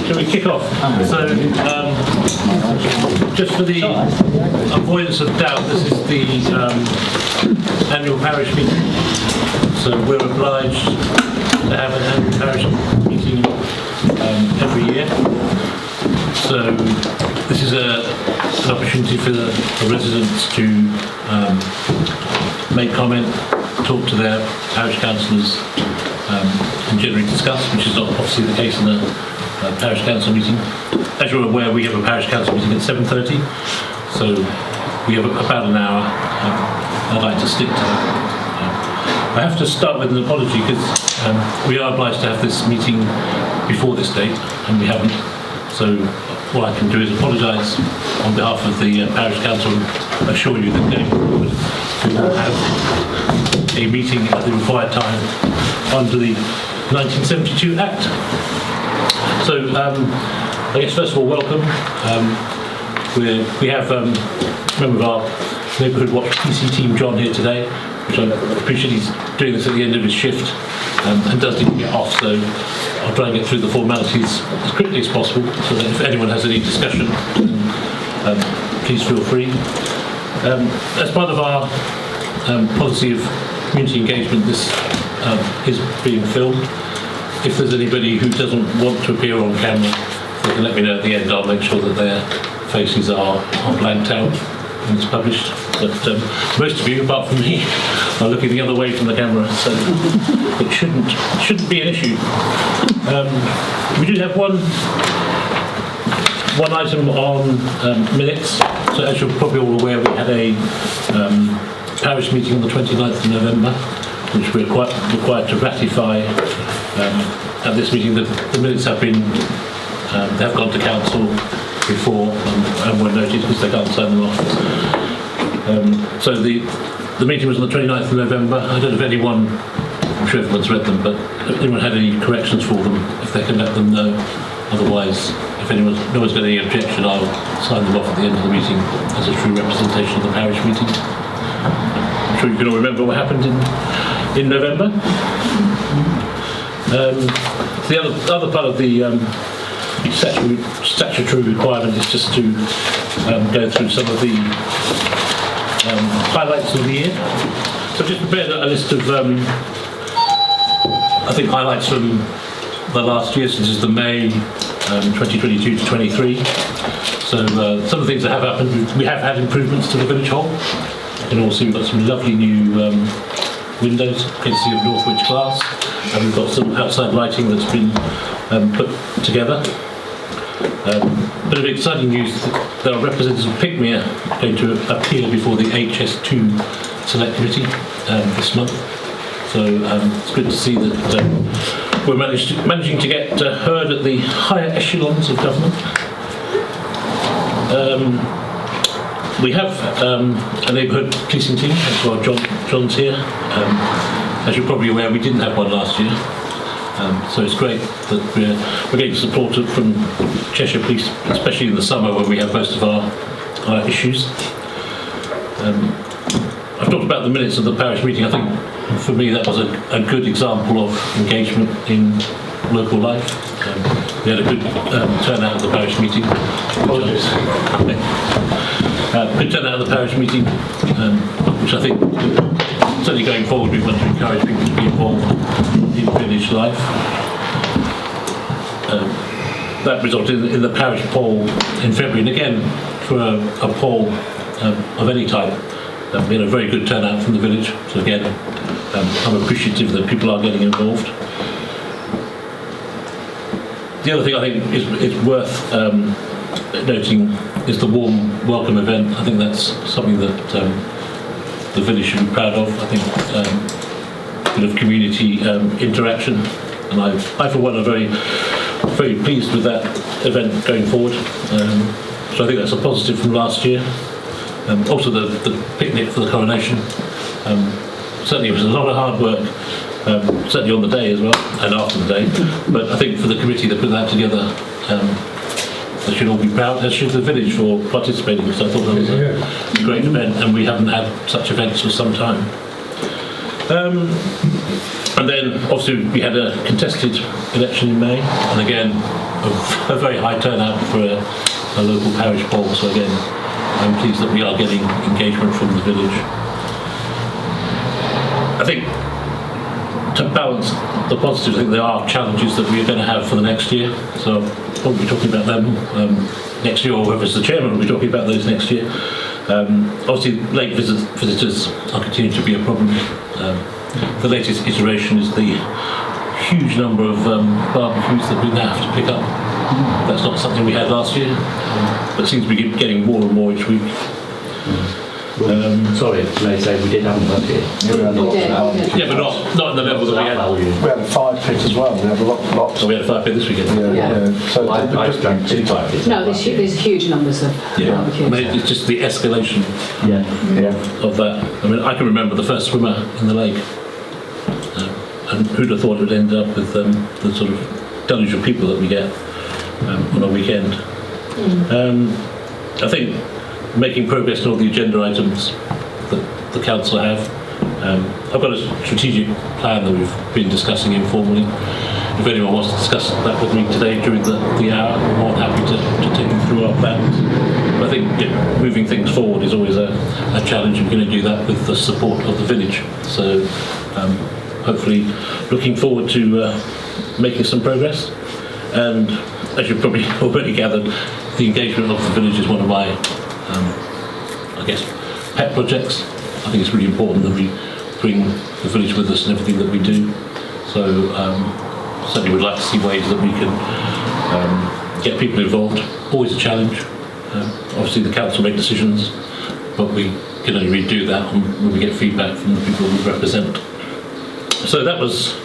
Shall we kick off? So, just for the avoidance of doubt, this is the annual parish meeting. So we're obliged to have an annual parish meeting every year. So this is an opportunity for the residents to make comment, talk to their parish councillors, and generally discuss, which is not obviously the case in a parish council meeting. As you're aware, we have a parish council meeting at 7:30, so we have about an hour. I'd like to stick to that. I have to start with an apology because we are obliged to have this meeting before this date, and we haven't. So all I can do is apologise on behalf of the parish council and assure you that going forward we will have a meeting at the required time under the 1972 Act. So I guess first of all, welcome. We have a member of our Neighbourhood Watch PC team, John, here today, which I appreciate he's doing this at the end of his shift and does need to get off, so I'll try and get through the formalities as quickly as possible, so that if anyone has any discussion, please feel free. As part of our policy of community engagement, this is being filmed. If there's anybody who doesn't want to appear on camera, they can let me know at the end. I'll make sure that their faces are blanked out when it's published. But most of you, apart from me, are looking the other way from the camera, so it shouldn't be an issue. We do have one item on minutes. So as you're probably all aware, we had a parish meeting on the 29th of November, which we're quite required to ratify. At this meeting, the minutes have been they have gone to council before and were noted because they can't sign them off. So the meeting was on the 29th of November. I don't know if anyone, I'm sure everyone's read them, but if anyone had any corrections for them, if they can let them know. Otherwise, if no one's got any objection, I'll sign them off at the end of the meeting as a true representation of the parish meeting. I'm sure you can all remember what happened in November. The other part of the statutory requirement is just to go through some of the highlights of the year. So I've just prepared a list of I think highlights from the last year, since it's the May 2022 to 23. So some of the things that have happened, we have had improvements to the village hall. You can all see we've got some lovely new windows, courtesy of Northwich Glass, and we've got some outside lighting that's been put together. Bit of exciting news, there are representatives of Pickmere going to appear before the HS2 Select Committee this month. So it's good to see that we're managing to get heard at the higher echelons of government. We have a neighbourhood policing team, that's why John's here. As you're probably aware, we didn't have one last year. So it's great that we're getting support from Cheshire Police, especially in the summer when we have most of our issues. I've talked about the minutes of the parish meeting. I think for me that was a good example of engagement in local life. We had a good turnout at the parish meeting. Apologies. Good turnout at the parish meeting, which I think certainly going forward we want to encourage people to be involved in village life. That resulted in the parish poll in February, and again for a poll of any type, we had a very good turnout from the village. So again, I'm appreciative that people are getting involved. The other thing I think is worth noting is the warm welcome event. I think that's something that the village should be proud of. I think a bit of community interaction, and I for one are very pleased with that event going forward. So I think that's a positive from last year. Also the picnic for the coronation. Certainly it was a lot of hard work, certainly on the day as well and after the day, but I think for the committee that put that together, they should all be proud, as should the village, for participating, because I thought that was a great event and we haven't had such events for some time. And then obviously we had a contested election in May, and again a very high turnout for a local parish poll. So again, I'm pleased that we are getting engagement from the village. I think to balance the positives, I think there are challenges that we are going to have for the next year. So we'll be talking about them next year, or whoever's the chairman will be talking about those next year. Obviously, late visitors are continuing to be a problem. The latest iteration is the huge number of barbecues that we now have to pick up. That's not something we had last year, but seems to be getting more and more each week. Sorry, may I say we did have one here. Yeah, but not in the level that we had. We had a 5 pit as well. We had a lot. So we had a 5 pit this weekend. Yeah. So I drank 2 5 pits. No, there's huge numbers of barbecues. I mean, it's just the escalation of that. I mean, I can remember the first swimmer in the lake, and who'd have thought it would end up with the sort of deluge of people that we get on a weekend. I think making progress on all the agenda items that the council have. I've got a strategic plan that we've been discussing informally. If anyone wants to discuss that with me today during the hour, I'm more than happy to take you through our plans. But I think moving things forward is always a challenge. We're going to do that with the support of the village. So hopefully looking forward to making some progress. And as you've probably already gathered, the engagement of the village is one of my I guess, pet projects. I think it's really important that we bring the village with us in everything that we do. So certainly would like to see ways that we can get people involved. Always a challenge. Obviously the council make decisions, but we can only really do that when we get feedback from the people we represent. So that was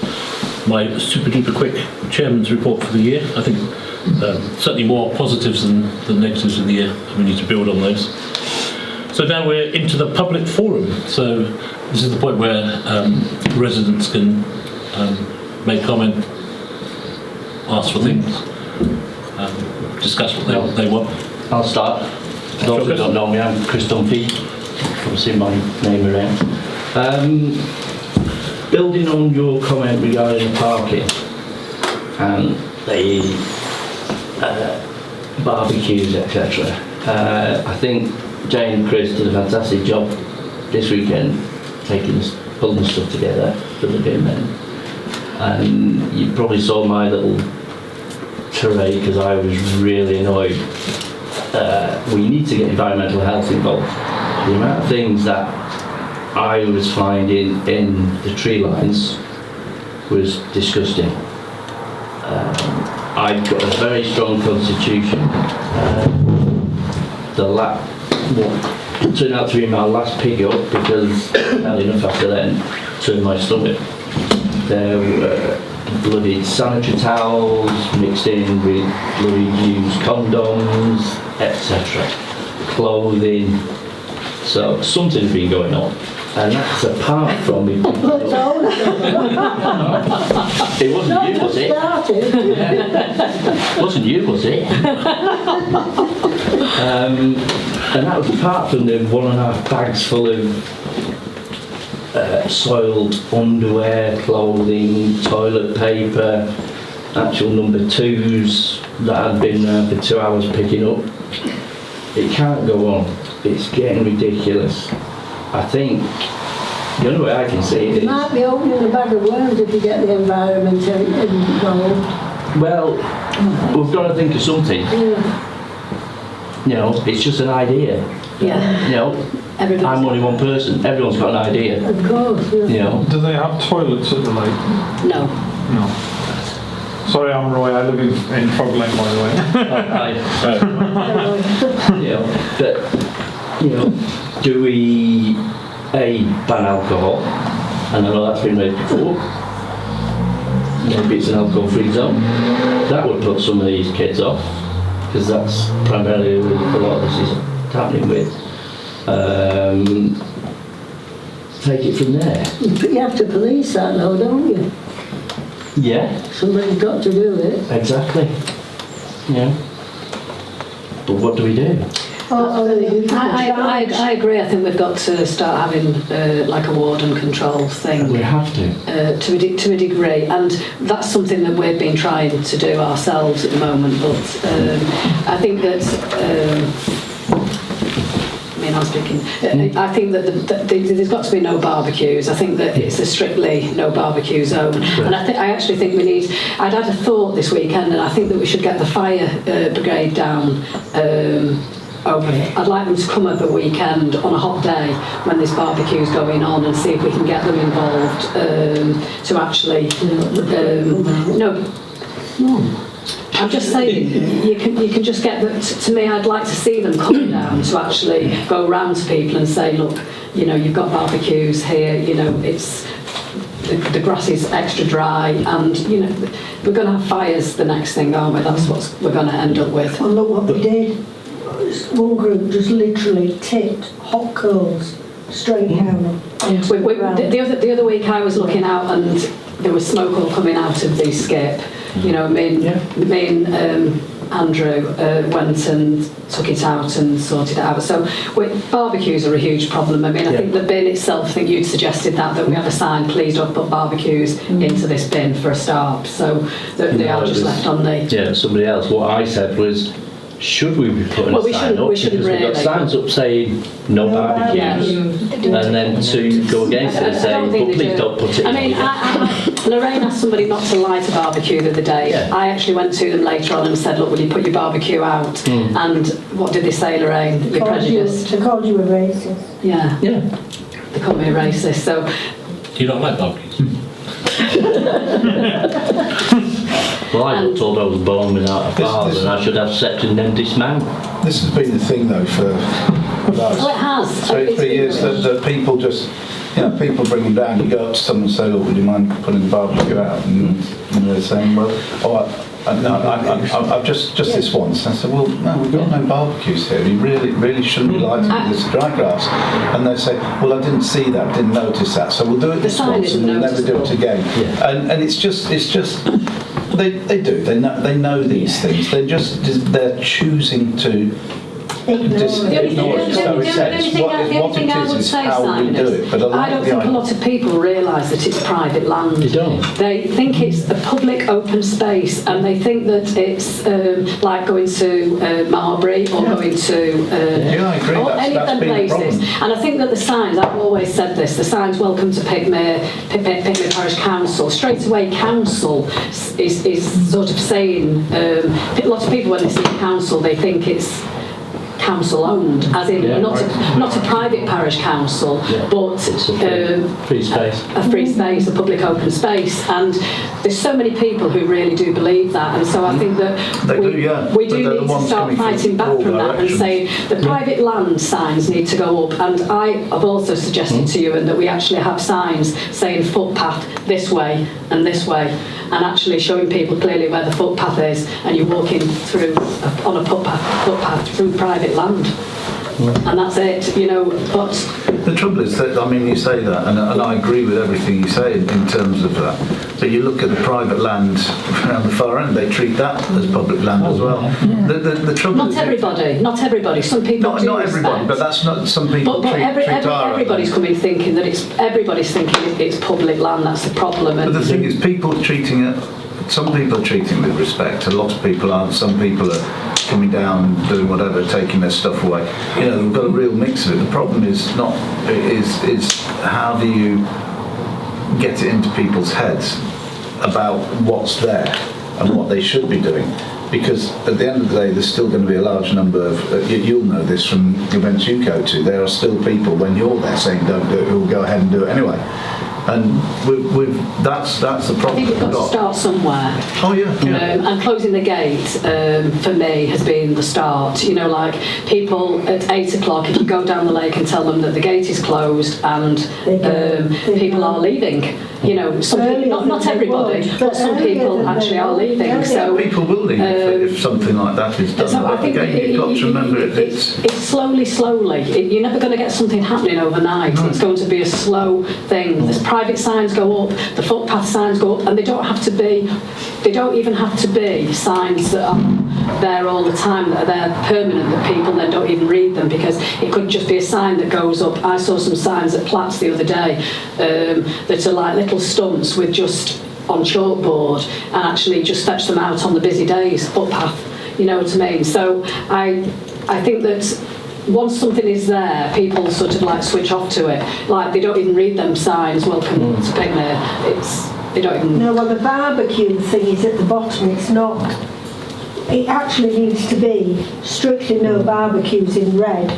my super duper quick chairman's report for the year. I think certainly more positives than negatives in the year, and we need to build on those. So now we're into the public forum. So this is the point where residents can make comment, ask for things, discuss what they want. I'll start. For those who don't know me, I'm Chris Dunphy. You've seen my name around. Building on your comment regarding the parking and the barbecues, etc. I think Jane and Chris did a fantastic job this weekend pulling stuff together for the bin men. And you probably saw my little tirade because I was really annoyed. We need to get environmental health involved. The amount of things that I was finding in the tree lines was disgusting. I've got a very strong constitution. What turned out to be my last pick up, because not enough after then, turned my stomach. There were bloody sanitary towels mixed in with bloody used condoms, etc. Clothing. So something's been going on. And that's apart from me. It wasn't you, was it? Yeah. Wasn't you, was it? And that was apart from the 1.5 bags full of soiled underwear, clothing, toilet paper, actual number 2s that had been for 2 hours picking up. It can't go on. It's getting ridiculous. I think the only way I can see it is... You might be opening a bag of worms if you get the environment involved. Well, we've got to think of something. Yeah. You know, it's just an idea. Yeah. You know, I'm only one person. Everyone's got an idea. Of course, yeah. You know. Do they have toilets at the lake? No. No. Sorry, I'm Roy. I live in Frog Lane, by the way. You know, but, you know, do we ban alcohol? And I know that's been raised before. Maybe it's an alcohol-free zone. That would put some of these kids off, because that's primarily who a lot of this is happening with. Take it from there. You have to police that though, don't you? Yeah. Somebody's got to do it. Exactly. Yeah. But what do we do? I agree. I think we've got to start having like a warden control thing. We have to. To a degree, and that's something that we've been trying to do ourselves at the moment. But I think that. I'm speaking. I think that there's got to be no barbecues. I think that it's a strictly no barbecue zone. And I actually think we need. I'd had a thought this weekend, and I think that we should get the fire brigade down. I'd like them to come up a weekend on a hot day when this barbecue's going on, and see if we can get them involved to actually. No. I'm just saying, you can just get that. To me, I'd like to see them come down to actually go round to people and say, look, you've got barbecues here. It's the grass is extra dry, and we're going to have fires the next thing, aren't we? That's what we're going to end up with. Well, look what we did. One group just literally tipped hot coals straight down. The other week, I was looking out, and there was smoke all coming out of the skip. Me and Andrew went and took it out and sorted it out. So barbecues are a huge problem. I think the bin itself, I think you'd suggested that we have a sign, please don't put barbecues into this bin for a start. So that they are just left on the... Yeah, somebody else. What I said was, should we be putting a sign up? Because we've got signs up saying no barbecues, and then to go against it and say, but please don't put it Lorraine asked somebody not to light a barbecue the other day. Yeah. I actually went to them later on and said, look, will you put your barbecue out? And what did they say, Lorraine? You're prejudiced. They called you a racist. Yeah. They called me a racist. So. Do you not like barbecues? Well, I was told I was born without a father and I should have sex and then dismount. This has been the thing, though, for about it has. 3 years, that people just, people bring them down. You go up to someone and say, look, would you mind putting the barbecue out? And they're saying, well, I've just this once. I said, well, no, we've got no barbecues here. You really shouldn't be lighting this dry grass. And they say, well, I didn't see that, didn't notice that, so we'll do it this once and we'll never do it again. Yeah. And it's just. They do. They know these things. They're choosing to ignore it. So it says what it is how we do it. But I don't think a lot of people realise that it's private land. They don't. They think it's a public open space, and they think that it's like going to Marbury or going to I agree. any of them places. And I think that the signs, I've always said this, the signs welcome to Pickmere Parish Council. Straight away, council is sort of saying, a lot of people when they see council, they think it's council owned, as in not a private parish council, but it's a free space. A free space, a public open space, and there's so many people who really do believe that, and so I think that we do need to start fighting back from that and say the private land signs need to go up. And I have also suggested to you that we actually have signs saying footpath this way and this way, and actually showing people clearly where the footpath is, and you're walking through on a footpath through private land. And that's it, but... The trouble is that, you say that, and I agree with everything you say in terms of that, but you look at the private land around the far end, they treat that as public land as well. The trouble not everybody, some people do. Not everybody, but that's not, some people treat everybody's coming thinking that everybody's thinking it's public land, that's the problem. But the thing is, some people are treating it with respect, a lot of people aren't. Some people are coming down, doing whatever, taking their stuff away. We've got a real mix of it. The problem is how do you get it into people's heads about what's there and what they should be doing? Because at the end of the day, there's still going to be a large number of, you'll know this from events you go to, there are still people when you're there saying don't do it, who'll go ahead and do it anyway. And that's the problem. I think we've got to start somewhere. Oh yeah. And closing the gate for me has been the start. Like people at 8 o'clock, if you go down the lake and tell them that the gate is closed and people are leaving. Some people, not everybody, but some people actually are leaving. So people will leave if something like that is done. So I think you've got to remember it's slowly. You're never going to get something happening overnight. It's going to be a slow thing. There's private signs go up, the footpath signs go up, and they don't even have to be signs that are there all the time, that are there permanent, that people then don't even read them, because it could just be a sign that goes up. I saw some signs at Platts the other day that are like little stumps with just on chalkboard, and actually just fetch them out on the busy days, footpath, you know what I mean? So I think that once something is there, people sort of like switch off to it. Like they don't even read them signs, welcome to Pickmere. They don't even... No, well, the barbecue thing is at the bottom. It's not... It actually needs to be strictly no barbecues in red.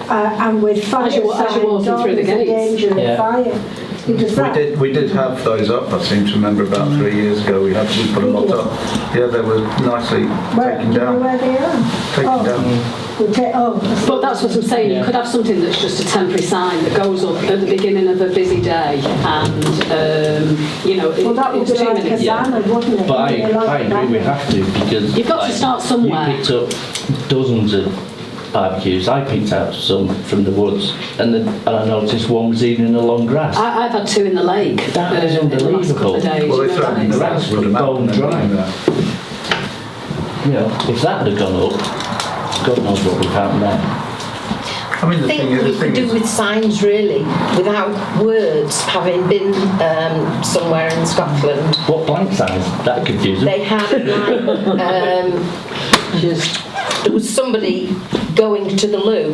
And with fire as you're walking through the gates. Danger of fire. Because we did have those up. I seem to remember about 3 years ago we put a lot up. Yeah, they were nicely taken down. Where they are? Taken down. But that's what I'm saying, you could have something that's just a temporary sign that goes up at the beginning of a busy day, and you know, well, that would it's be 2 like minutes. a banner, wouldn't it? But I agree, we have to, because you've got to start somewhere. You picked up dozens of barbecues. I picked out some from the woods, and I noticed one was even in the long grass. I've had 2 in the lake. That is unbelievable. In the last couple of days, well, they throw in the grass with them bone dry. You know, if that had gone up, God knows what we found there. I mean, I think we could do with signs really, without words, having been somewhere in Scotland. What blank signs? That confusing. They had there was somebody going to the loo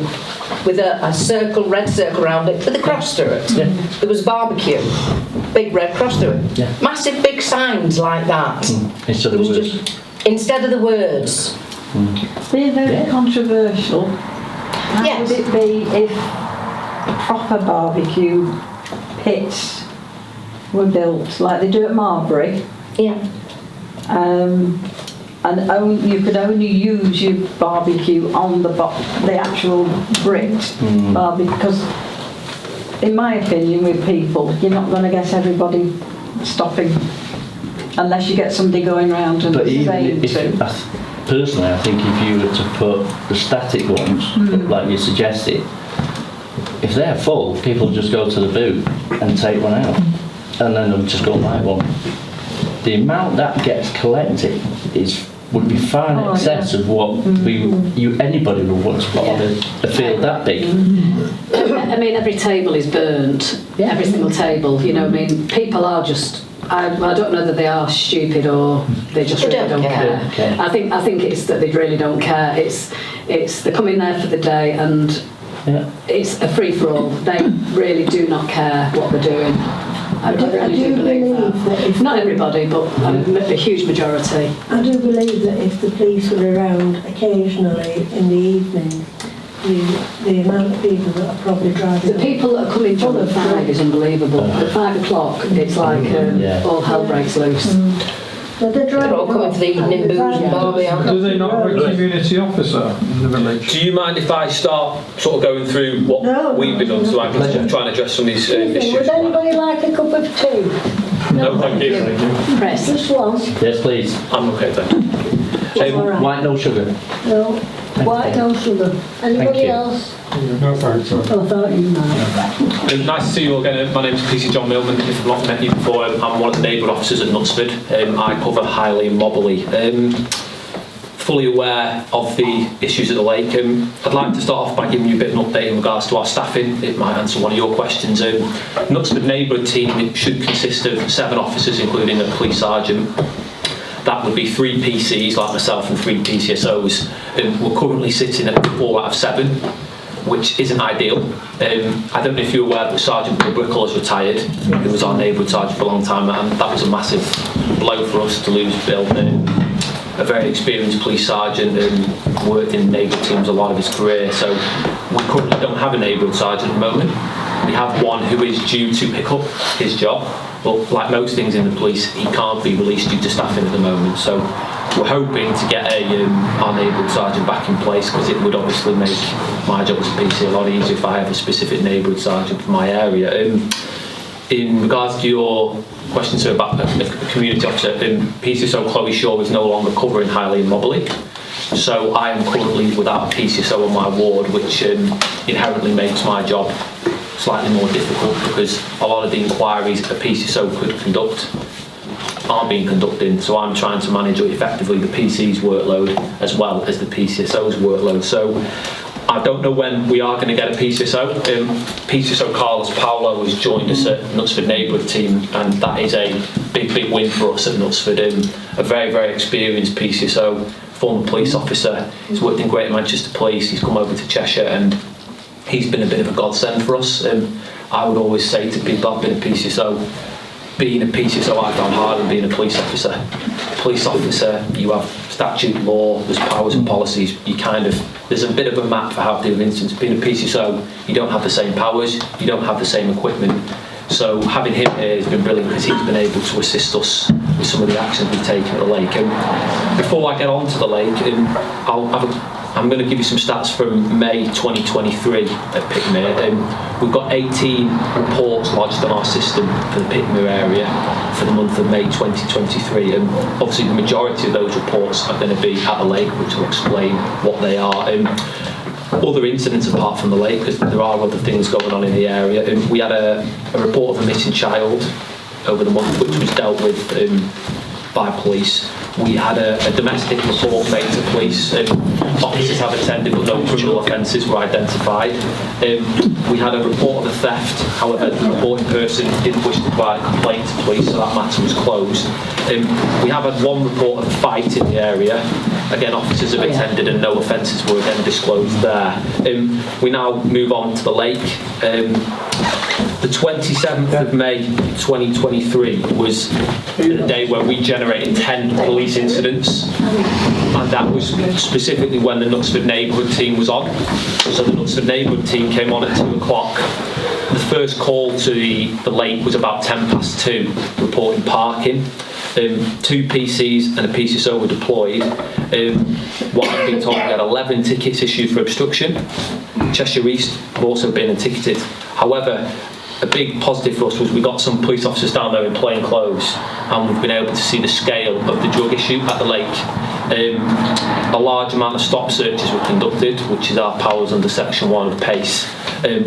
with a circle, red circle around it, with a cross through it. Yeah. There was barbecue, big red cross through it. Yeah. Massive big signs like that. Instead of words. Instead of the words. Being very controversial, how would it be if proper barbecue pits were built like they do at Marbury? Yeah. And you could only use your barbecue on the actual bricked barbecue, because in my opinion with people, you're not going to get everybody stopping unless you get somebody going round and saying to. Personally, I think if you were to put the static ones, like you suggested, if they're full, people just go to the boot and take one out, and then they'll just go and buy one. The amount that gets collected would be far in excess of what anybody would want to put on a field that big. I mean, every table is burnt. Every single table. You know, I mean, people are just. I don't know that they are stupid or they just really don't care. I think it's that they really don't care. It's they're coming there for the day, and it's a free for all. They really do not care what they're doing. I really do believe that. Not everybody, but a huge majority. I do believe that if the police were around occasionally in the evening, the amount of people that are probably driving... The people that are coming from at 5 is unbelievable. At 5 o'clock, it's like all hell breaks loose. So they're all coming for the evening booze and barbie. Do they not have a community officer in the village? Do you mind if I start sort of going through what we've been up to? I can try and address some of these issues. Would anybody like a cup of tea? No, thank you. Press. Just one? Yes, please. I'm okay, thank you. White, no sugar. No. White, no sugar. Anybody else? No thanks. I thought you might. Nice to see you all again. My name's PC John Millman. If I've not met you before, I'm one of the neighbourhood officers at Knutsford. I cover Highley and Mobberley. Fully aware of the issues at the lake. I'd like to start off by giving you a bit of an update in regards to our staffing. It might answer one of your questions. Knutsford neighbourhood team should consist of 7 officers, including a police sergeant. That would be 3 PCs like myself and 3 PCSOs. We're currently sitting at 4 out of 7, which isn't ideal. I don't know if you're aware, but Sergeant Brickle has retired. He was our neighbourhood sergeant for a long time, and that was a massive blow for us to lose Bill. A very experienced police sergeant and worked in neighbourhood teams a lot of his career. So we currently don't have a neighbourhood sergeant at the moment. We have one who is due to pick up his job, but like most things in the police, he can't be released due to staffing at the moment. So we're hoping to get our neighbourhood sergeant back in place, because it would obviously make my job as a PC a lot easier if I have a specific neighbourhood sergeant for my area. In regards to your question, sir, about a community officer, PCSO Chloe Shaw is no longer covering Highley and Mobberley. So I am currently without a PCSO on my ward, which inherently makes my job slightly more difficult because a lot of the inquiries a PCSO could conduct aren't being conducted, so I'm trying to manage effectively the PC's workload as well as the PCSO's workload. So I don't know when we are going to get a PCSO. PCSO Carlos Paulo has joined us at Knutsford neighbourhood team, and that is a big win for us at Knutsford. A very experienced PCSO, former police officer. He's worked in Greater Manchester Police. He's come over to Cheshire, and he's been a bit of a godsend for us. I would always say to people, I've been a PCSO. Being a PCSO, I found harder than being a police officer. Police officer, you have statute, law, there's powers and policies. There's a bit of a map for how to deal with incidents. Being a PCSO, you don't have the same powers, you don't have the same equipment. So having him here has been brilliant because he's been able to assist us with some of the actions we've taken at the lake. Before I get on to the lake, I'm going to give you some stats from May 2023 at Pickmere. We've got 18 reports lodged on our system for the Pickmere area for the month of May 2023, and obviously the majority of those reports are going to be at the lake, which will explain what they are. Other incidents apart from the lake, because there are other things going on in the area. We had a report of a missing child over the month, which was dealt with by police. We had a domestic report made to police. Officers have attended, but no criminal offences were identified. We had a report of a theft. However, the reporting person didn't wish to provide a complaint to police, so that matter was closed. We have had one report of a fight in the area. Again, officers have attended and no offences were again disclosed there. We now move on to the lake. The 27th of May 2023 was the day where we generated 10 police incidents, and that was specifically when the Knutsford neighbourhood team was on. So the Knutsford neighbourhood team came on at 2 o'clock. The first call to the lake was about 2:10, reporting parking. 2 PCs and a PCSO were deployed. What I've been told, we had 11 tickets issued for obstruction. Cheshire East have also been ticketed. However, a big positive for us was we got some police officers down there in plain clothes, and we've been able to see the scale of the drug issue at the lake. A large amount of stop searches were conducted, which is our powers under Section 1 of PACE,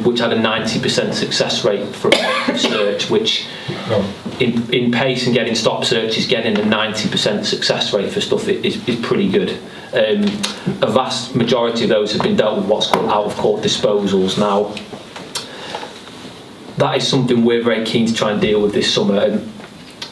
which had a 90% success rate for a search, which in PACE and getting stop searches, getting a 90% success rate for stuff is pretty good. A vast majority of those have been dealt with what's called out-of-court disposals. Now, that is something we're very keen to try and deal with this summer.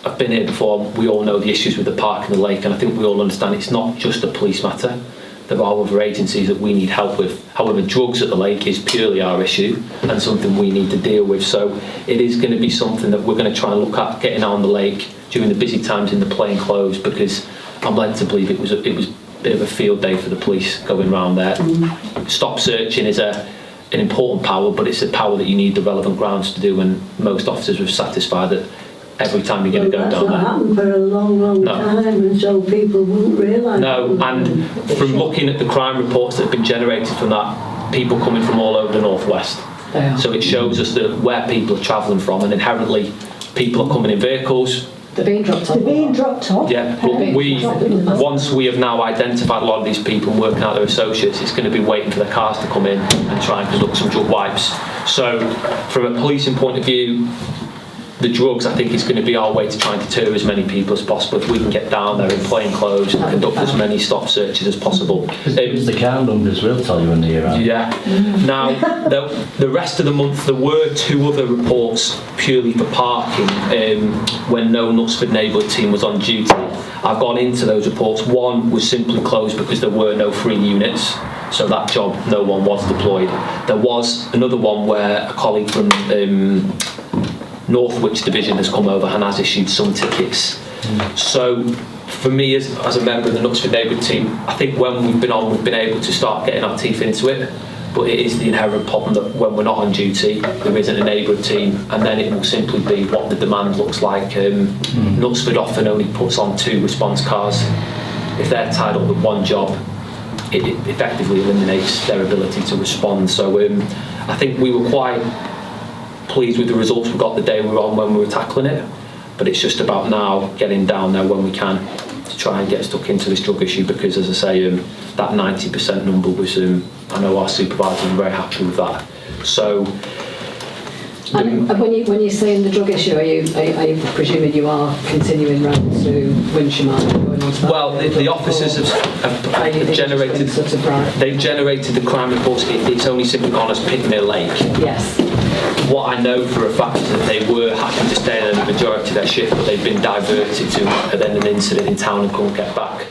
I've been here before, we all know the issues with the park and the lake, and I think we all understand it's not just a police matter. There are other agencies that we need help with. However, drugs at the lake is purely our issue and something we need to deal with. So it is going to be something that we're going to try and look at getting on the lake during the busy times in the plain clothes, because I'm led to believe it was a bit of a field day for the police going around there. Stop searching is an important power, but it's a power that you need the relevant grounds to do, and most officers were satisfied that every time you're going to go down there. That's not happened for a long time, and so people wouldn't realise. No, and from looking at the crime reports that have been generated from that, people coming from all over the northwest. So it shows us that where people are travelling from, and inherently people are coming in vehicles. They're being dropped off. They're being dropped off. Yeah, but once we have now identified a lot of these people and working out their associates, it's going to be waiting for their cars to come in and try and conduct some drug wipes. So from a policing point of view, the drugs, I think, is going to be our way to try and deter as many people as possible. If we can get down there in plain clothes and conduct as many stop searches as possible. It's the car numbers will tell you when they're around. Yeah. Now, the rest of the month, there were 2 other reports purely for parking when no Knutsford neighbourhood team was on duty. I've gone into those reports. One was simply closed because there were no free units. So that job, no one was deployed. There was another one where a colleague from Northwich Division has come over and has issued some tickets. So for me as a member of the Knutsford neighbourhood team, I think when we've been on, we've been able to start getting our teeth into it, but it is the inherent problem that when we're not on duty, there isn't a neighbourhood team, and then it will simply be what the demand looks like. Knutsford often only puts on 2 response cars. If they're tied up with one job, it effectively eliminates their ability to respond. So I think we were quite pleased with the results we got the day we were on when we were tackling it, but it's just about now getting down there when we can to try and get stuck into this drug issue, because as I say, that 90% number was, I know our supervisors were very happy with that. So And when you're saying the drug issue, are you presuming you are continuing round to Winsham and going on to that? Well, the officers have generated. Sort of right. They've generated the crime reports. It's only simply gone as Pickmere Lake. Yes. What I know for a fact is that they were happy to stay there the majority of their shift, but they've been diverted to then an incident in town and couldn't get back.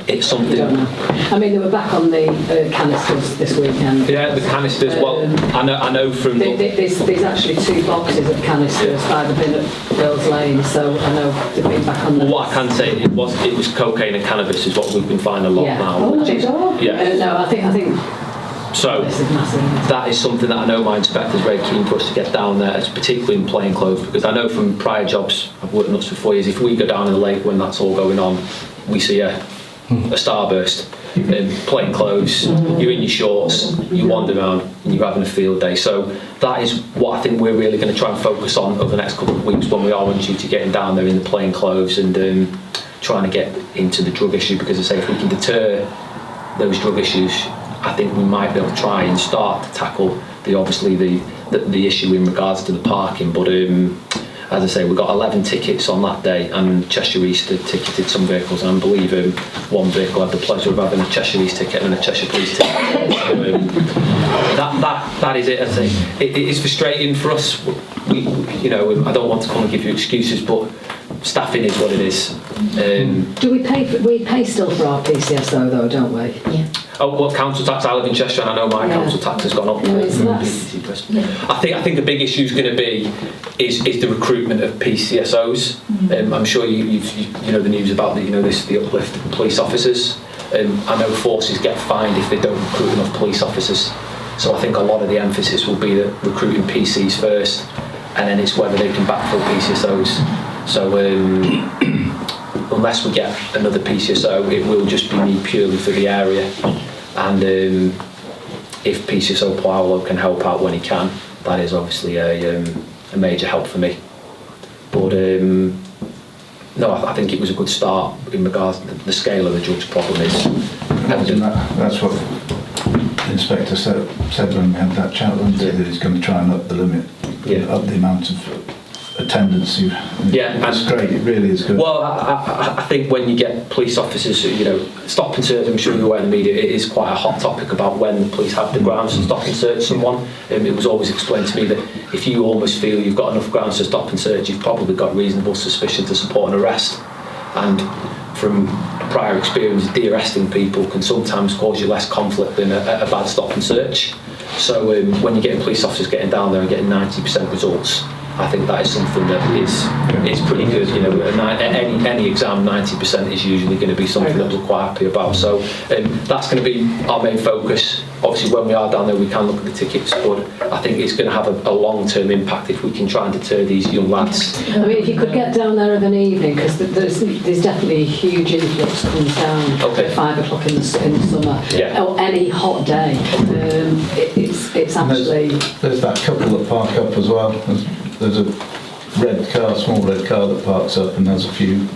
It's something. I don't know. I mean, they were back on the canisters this weekend. Yeah, the canisters. Well, I know from. There's actually 2 boxes of canisters by the bin at Bills Lane, so I know they've been back on the. Well, what I can say it was cocaine and cannabis is what we've been finding a lot now. Oh, my God. Yeah. No, I think. So This is massive. that is something that I know my inspector's very keen for us to get down there, particularly in plain clothes, because I know from prior jobs, I've worked in us for 4 years, if we go down in the lake when that's all going on, we see a starburst in plain clothes, you're in your shorts, you wander around and you're having a field day. So that is what I think we're really going to try and focus on over the next couple of weeks when we are on duty, getting down there in the plain clothes and trying to get into the drug issue, because I say if we can deter those drug issues, I think we might be able to try and start to tackle the issue in regards to the parking. But as I say, we got 11 tickets on that day, and Cheshire East had ticketed some vehicles, and I believe one vehicle had the pleasure of having a Cheshire East ticket and a Cheshire Police ticket. So, that is it. As I say, it is frustrating for us. We I don't want to come and give you excuses, but staffing is what it is. Do we pay? We pay still for our PCSO though, don't we? Yeah. Oh, well, council tax. I live in Cheshire, and I know my council tax has gone up. I think the big issue is going to be is the recruitment of PCSOs. I'm sure you know the news about the uplift of police officers. I know forces get fined if they don't recruit enough police officers. So I think a lot of the emphasis will be that recruiting PCs first, and then it's whether they can backfill PCSOs. So unless we get another PCSO, it will just be me purely for the area. And if PCSO Paolo can help out when he can, that is obviously a major help for me. But no, I think it was a good start in regards to the scale of the drugs problem is evident. That's what the inspector said when we had that chat, wasn't it? That he's going to try and up the limit, up the amount of attendance. It's great. It really is good. Well, I think when you get police officers, stop and search. I'm sure you're aware in the media. It is quite a hot topic about when the police have the grounds to stop and search someone. It was always explained to me that if you almost feel you've got enough grounds to stop and search, you've probably got reasonable suspicion to support an arrest. And from prior experience, de-arresting people can sometimes cause you less conflict than a bad stop and search. So when you're getting police officers getting down there and getting 90% results, I think that is something that is pretty good. Any exam, 90% is usually going to be something that we're quite happy about. So that's going to be our main focus. Obviously, when we are down there, we can look at the tickets, but I think it's going to have a long-term impact if we can try and deter these young lads. I mean, if you could get down there of an evening, because there's definitely a huge influx comes down at 5 o'clock in the summer, or any hot day. It's actually. There's that couple that park up as well. There's a small red car that parks up, and there's a few.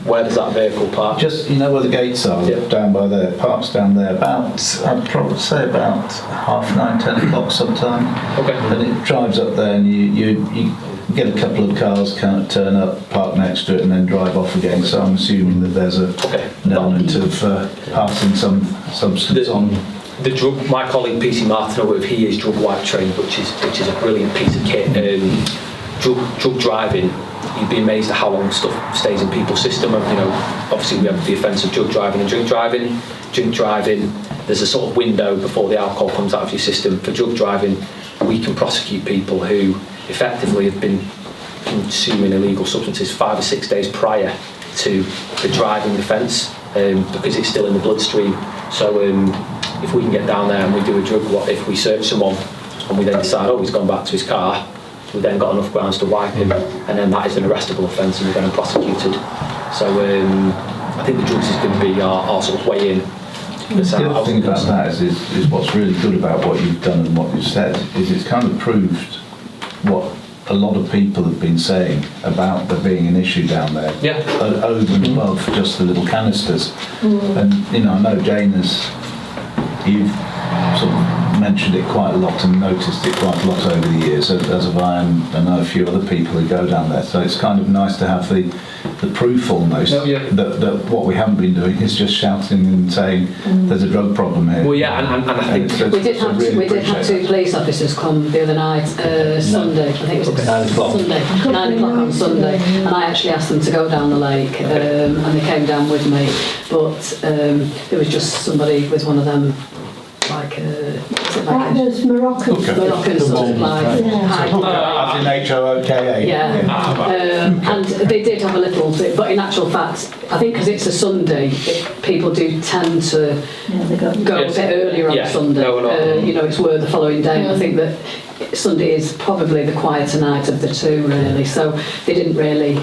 Where does that vehicle park? Just where the gates are, down by there. Parks down there about, I'd probably say about 9:30, 10 o'clock sometime. Okay. And it drives up there, and you get a couple of cars turn up, park next to it, and then drive off again. So I'm assuming that there's an element of passing some substance on. The drug, my colleague PC Martin, he is drug wipe trained, which is a brilliant piece of kit. Drug driving, you'd be amazed at how long stuff stays in people's system. Obviously we have the offence of drug driving and drink driving. Drink driving, there's a sort of window before the alcohol comes out of your system. For drug driving, we can prosecute people who effectively have been consuming illegal substances 5 or 6 days prior to the driving offence, because it's still in the bloodstream. So if we can get down there and we do a drug, if we search someone and we then decide, he's gone back to his car, we've then got enough grounds to wipe him, and then that is an arrestable offence and we're then prosecuted. So I think the drugs is going to be our sort of way in. The other thing about that is what's really good about what you've done and what you've said is it's kind of proved what a lot of people have been saying about there being an issue down there, over and above just the little canisters. And I know Jane you've sort of mentioned it quite a lot and noticed it quite a lot over the years, as have I and I know a few other people who go down there. So it's kind of nice to have the proof almost that what we haven't been doing is just shouting and saying there's a drug problem here. Well, yeah, and I think we did have two police officers come the other night, Sunday, I think it was 9 o'clock. Sunday, 9 o'clock on Sunday, and I actually asked them to go down the lake, and they came down with me, but there was just somebody with one of them, like Those Moroccan sort of like As in H-O-O-K-A. and they did have a little bit, but in actual fact, I think because it's a Sunday, people do tend to go a bit earlier on Sunday. You know, it's work the following day. And I think that Sunday is probably the quieter night of the two, really. So they didn't really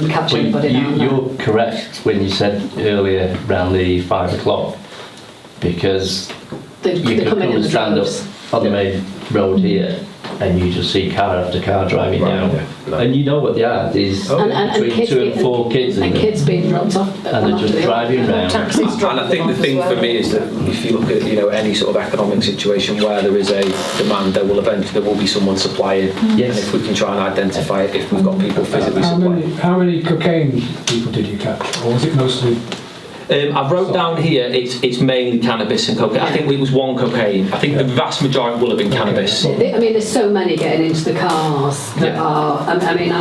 catch anybody down there. You're correct when you said earlier around the 5 o'clock, because you could come and stand up on the main road here and you just see car after car driving down. And you know what they are, there's between 2 and 4 kids in and them. kids being dropped off. And they're just driving around. And I think the thing for me is that if you look at any sort of economic situation where there is a demand, there will be someone supplying. Yes. And if we can try and identify it, if we've got people physically supplying. How many cocaine people did you catch, or was it mostly? I wrote down here it's mainly cannabis and cocaine. I think it was 1 cocaine. I think the vast majority will have been cannabis. I mean, there's so many getting into the cars that are. I mean,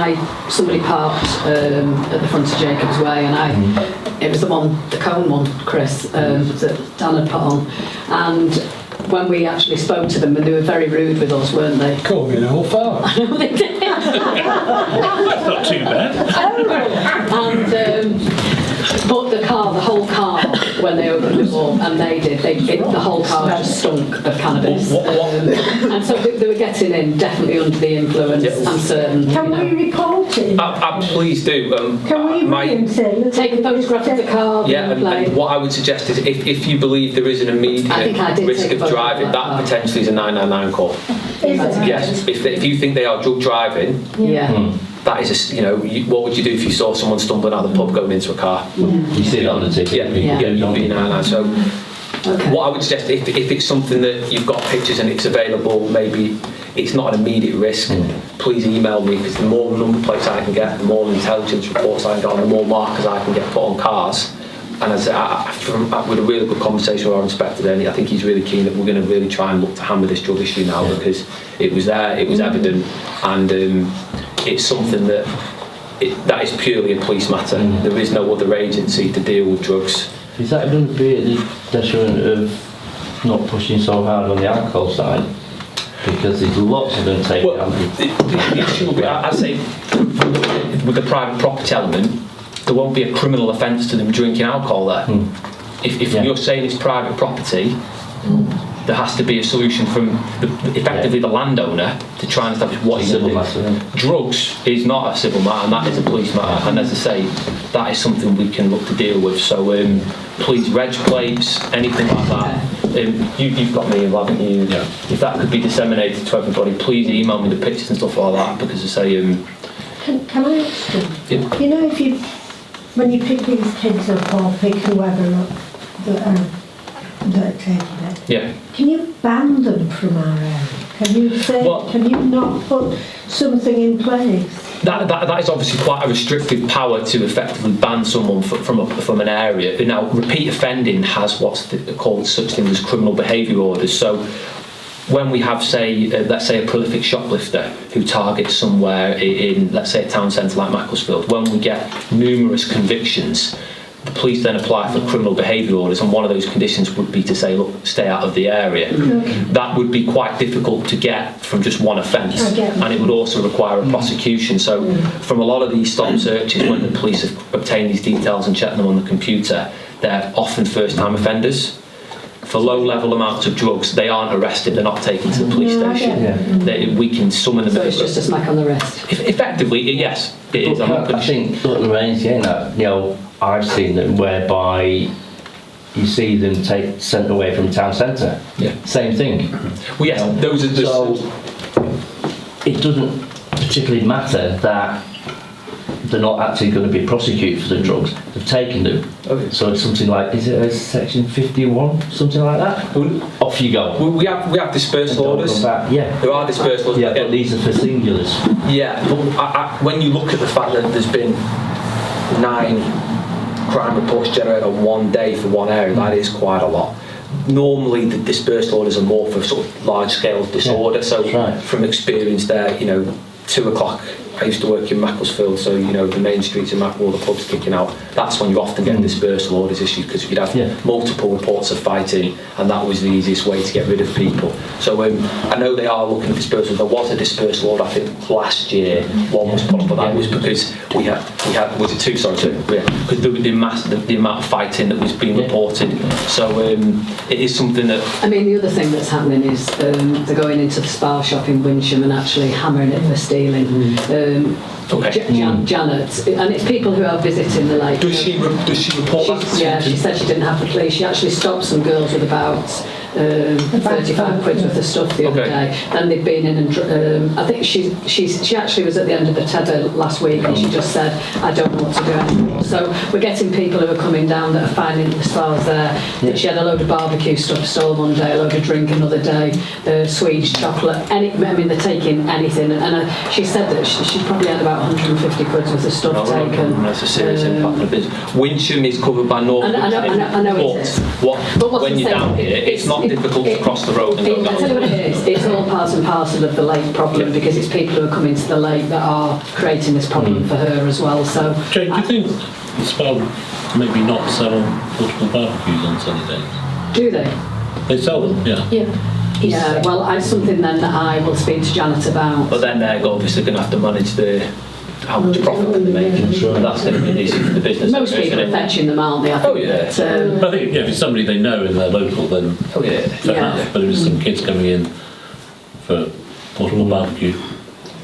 somebody parked at the front of Jacob's Way, and it was the cone one, Chris, that Dan had put on, and when we actually spoke to them, and they were very rude with us, weren't they? Called me an old fella. I know they did. That's not too bad. And but the whole car, when they opened it up, and the whole car just stunk of cannabis. And so they were getting in definitely under the influence, I'm certain. Can we report it? Please do. Can we take a photograph of the car? And what I would suggest is if you believe there is an immediate risk of driving, that potentially is a 999 call. Yes, if you think they are drug driving, that is what would you do if you saw someone stumbling out of the pub going into a car? You see it on the ticket. You'd be 999. So what I would suggest, if it's something that you've got pictures and it's available, maybe it's not an immediate risk, please email me, because the more number plates I can get, the more intelligence reports I can get on, the more markers I can get put on cars. And as with a really good conversation with our inspector then, I think he's really keen that we're going to really try and look to hammer this drug issue now, because it was there, it was evident, and it's something that is purely a police matter. There is no other agency to deal with drugs. Is that going to be at the detriment of not pushing so hard on the alcohol side? Because there's lots of them taking the issue will be, I'd say, with the private property element, there won't be a criminal offence to them drinking alcohol there. If you're saying it's private property, there has to be a solution from effectively the landowner to try and establish what he's going to do. Drugs is not a civil matter, and that is a police matter, and as I say, that is something we can look to deal with. So please, reg plates, anything like that, you've got me, haven't you? If that could be disseminated to everybody, please email me the pictures and stuff like that, because I say can I ask you, you know, when you pick these kids up or pick whoever up that are taking it, can you ban them from our area? Can you say, can you not put something in place? That is obviously quite a restrictive power to effectively ban someone from an area. Now, repeat offending has what's called such things as criminal behaviour orders. So when we have, let's say a prolific shoplifter who targets somewhere in, let's say, a town centre like Macclesfield, when we get numerous convictions, the police then apply for criminal behaviour orders, and one of those conditions would be to say, look, stay out of the area. That would be quite difficult to get from just one offence, and it would also require a prosecution. So from a lot of these stop searches, when the police have obtained these details and checked them on the computer, they're often first-time offenders. For low-level amounts of drugs, they aren't arrested, they're not taken to the police station. We can summon them. So it's just a smack on the wrist? Effectively, yes, it is. I think Lorraine's getting that, I've seen them whereby you see them sent away from town centre. Same thing. Well, yes, those are the... So it doesn't particularly matter that they're not actually going to be prosecuted for the drugs. They've taken them. Okay. So it's something like, is it a section 51, something like that? Off you go. We have dispersal orders. Yeah. There are dispersal orders. Yeah, but these are for singulars. Yeah, but when you look at the fact that there's been 9 crime reports generated on one day for one area, that is quite a lot. Normally the dispersal orders are more for sort of large scale disorder, so from experience there, 2 o'clock, I used to work in Macclesfield, so the main streets in Macclesfield, all the pubs kicking out, that's when you often get dispersal orders issued, because you'd have multiple reports of fighting, and that was the easiest way to get rid of people. So I know they are looking at dispersal. There was a dispersal order, I think, last year. One was put up, but that was because we had was it 2? Sorry, 2. Yeah, because the amount of fighting that was being reported. So it is something that. I mean, the other thing that's happening is they're going into the Spa shop in Winsham and actually hammering it for stealing. Janet, and it's people who are visiting the lake. Does she report that? Yeah, she said she didn't have the police. She actually stopped some girls with about 35 quid worth of stuff the other day, and they've been in and I think she actually was at the end of the tether last week, and she just said, I don't know what to do anymore. So we're getting people who are coming down that are finding the spas there. That she had a load of barbecue stuff stolen one day, a load of drink another day, Swedish chocolate. They're taking anything, and she said that she probably had about 150 quid worth of stuff taken. That's a serious impact on the business. Winsham is covered by North. I know it is. But when you're down here, it's not difficult to cross the road and go down. I tell you what it is, it's all part and parcel of the lake problem, because it's people who are coming to the lake that are creating this problem for her as well. So, Jane, do you think the spa would maybe not sell portable barbecues on sunny days? Do they? They sell them, yeah. Yeah, well, it's something then that I will speak to Janet about. But then they're obviously going to have to manage how much profit can they make, and that's going to be an issue for the business. Most people are fetching them, aren't they? I think I think if it's somebody they know and they're local, then fair enough. But if it's some kids coming in for portable barbecue,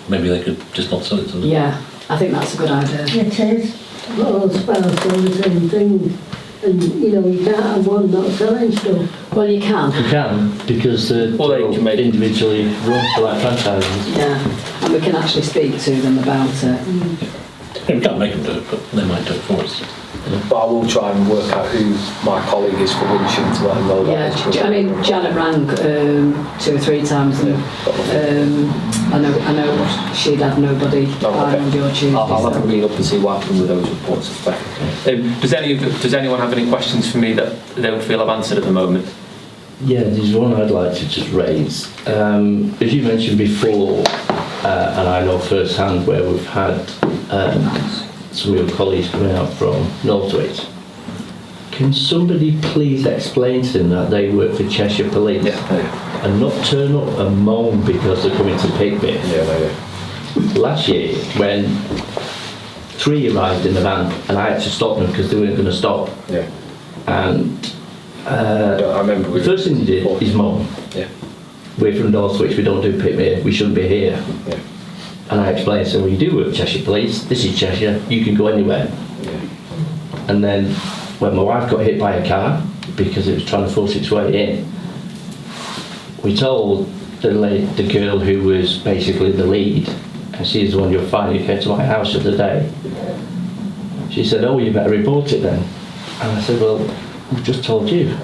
maybe they could just not sell it to them. Yeah, I think that's a good idea. It is. Well, spas do the same thing. And, you can't have one not selling stuff. Well, you can. You can, because they're individually run like franchises. Yeah, and we can actually speak to them about it. Yeah, we can't make them do it, but they might do it for us. But I will try and work out who my colleague is for Winsham to let them know that. Yeah, Janet rang 2 or 3 times, and I know she'd have nobody on Monday or Tuesday. I'll have a read up and see what happened with those reports of theft. Does anyone have any questions for me that they don't feel I've answered at the moment? Yeah, there's one I'd like to just raise. As you mentioned before, and I know firsthand where we've had some of your colleagues coming out from Northwich. Can somebody please explain to them that they work for Cheshire Police and not turn up and moan because they're coming to Pickmere? Last year, when 3 arrived in the van and I had to stop them because they weren't going to stop. And I remember the first thing they did is moan. We're from Northwich, we don't do Pickmere, we shouldn't be here. And I explained, so well, you do work for Cheshire Police, this is Cheshire, you can go anywhere. And then when my wife got hit by a car because it was trying to force its way in, we told the girl who was basically the lead, and she's the one you'll find who came to my house the other day. She said, oh, you better report it then. And I said, well, we've just told you.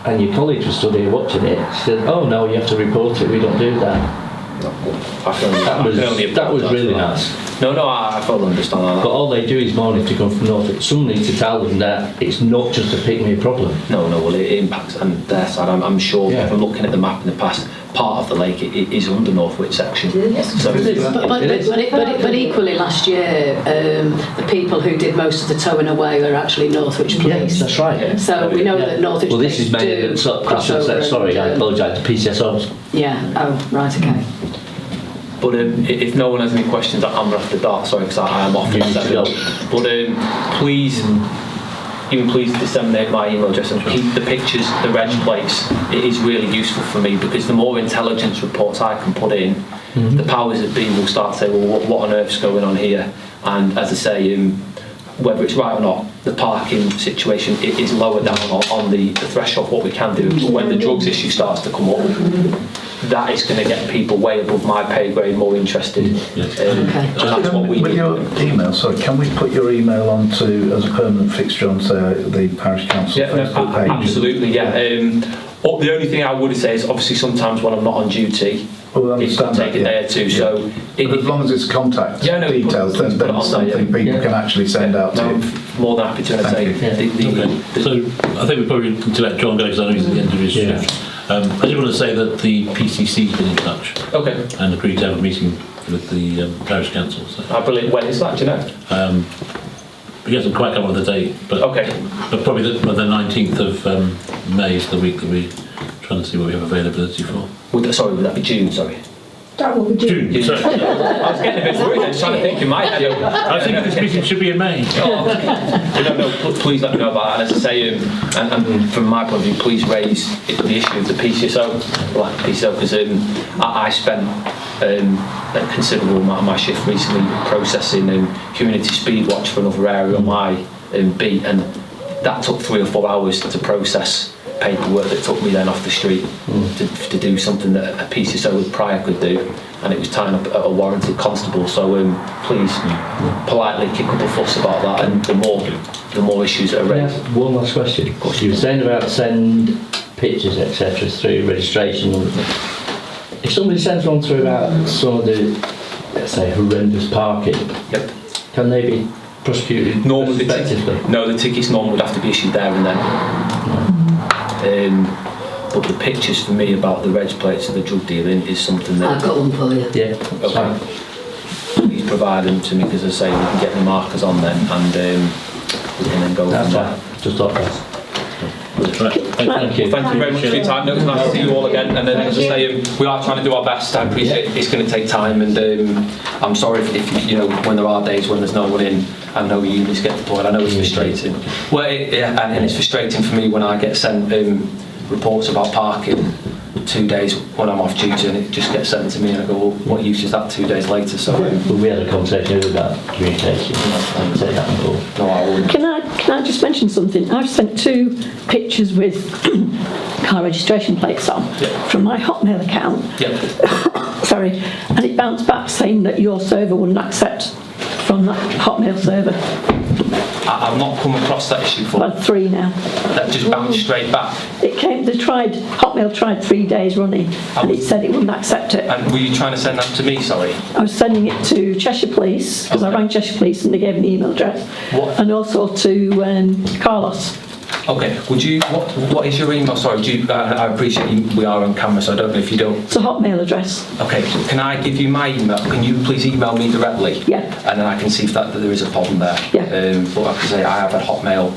And your colleagues were stood here watching it. She said, oh no, you have to report it, we don't do that. That was really nice. No, I fully understand that. But all they do is moan if they come from Norfolk. Someone needs to tell them that it's not just a Pickmere problem. No, well, it impacts on their side. I'm sure from looking at the map in the past, part of the lake it is under Northwich section. So but equally last year, the people who did most of the towing away were actually Northwich Police. Yes, that's right. So we know that Northwich Police. Well, this is mainly. Sorry, I apologise. The PCSOs. Yeah. Oh, right. Okay. But if no one has any questions, I'm going to have to dart, sorry, because I am off. But please disseminate my email address and keep the pictures, the reg plates. It is really useful for me, because the more intelligence reports I can put in, the powers that be will start to say, well, what on earth's going on here? And as I say, whether it's right or not, the parking situation is lower down on the threshold of what we can do. But when the drugs issue starts to come up, that is going to get people way above my pay grade more interested. That's what we with do. your email, sorry, can we put your email onto as a permanent fixture onto the parish council Facebook page? Absolutely, yeah. The only thing I would say is obviously sometimes when I'm not on duty, it can take a day or two. So but as long as it's contact details, then something people can actually send out to you. More than happy to entertain. So I think we probably need to let John go because I know he's at the end of his shift. I just want to say that the PCC's been in touch. Okay. And agreed to have a meeting with the parish council. So. I believe, when is that, do you know? He hasn't quite come up with a date, but but probably the 19th of May is the week that we're trying to see what we have availability for. Would that be June? Sorry. That will be June. Sorry. I was getting a bit worried. I was trying to think in my head. I think this meeting should be in May. Please let me know about that. And as I say, and from my point of view, please raise the issue of the PCSO, because I spent a considerable amount of my shift recently processing community speed watch for another area on my beat, and that took 3 or 4 hours to process paperwork that took me then off the street to do something that a PCSO prior could do, and it was tying up a warranted constable. So please politely kick up a fuss about that, and the more issues that are raised. One last question. You were saying about send pictures etc. through registration. If somebody sends one through about some of the, let's say, horrendous parking, can they be prosecuted normally effectively? No, the tickets normally would have to be issued there and then. But the pictures for me about the reg plates of the drug dealing is something that I've got one for you. Yeah. Okay. Please provide them to me, because as I say, we can get the markers on then, and we can then go from there. Just thought that. Thank you very much for your time. It was nice to see you all again. And then, as I say, we are trying to do our best. I appreciate it's going to take time, and I'm sorry if when there are days when there's no one in and no units get deployed. I know it's frustrating. Well, and it's frustrating for me when I get sent reports about parking 2 days when I'm off duty, and it just gets sent to me, and I go, well, what use is that 2 days later? So we had a conversation about communication. I say that before. No, I wouldn't. Can I just mention something? I've sent 2 pictures with car registration plates on from my Hotmail account. Sorry, and it bounced back saying that your server wouldn't accept from that Hotmail server. I've not come across that issue before. I've had 3 now. That just bounced straight back. It came. Hotmail tried 3 days running, and it said it wouldn't accept it. And were you trying to send that to me? Sorry. I was sending it to Cheshire Police because I rang Cheshire Police and they gave me an email address, and also to Carlos. Okay. Would you? What is your email? Sorry. I appreciate we are on camera, so I don't know if you don't. It's a Hotmail address. Okay. Can I give you my email? Can you please email me directly? Yeah. And then I can see if that there is a problem there. Yeah. But like I say, I have had Hotmail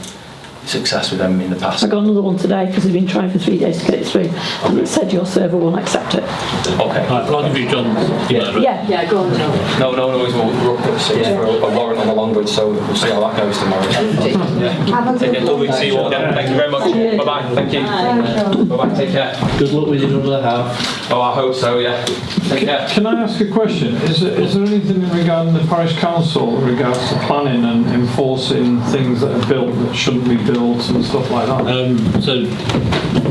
success with them in the past. I got another one today because they've been trying for 3 days to get it through, and it said your server won't accept it. Okay. I'll give you John's email address. Yeah, go on, John. No, we're up at 6 for a warrant on the Longwood, so we'll see how that goes tomorrow. Take it. Lovely to see you all again. Thank you very much. Bye-bye. Thank you. Bye-bye. Take care. Good luck with your other half. Oh, I hope so, yeah. Take care. Can I ask a question? Is there anything regarding the parish council in regards to planning and enforcing things that are built that shouldn't be built and stuff like that? So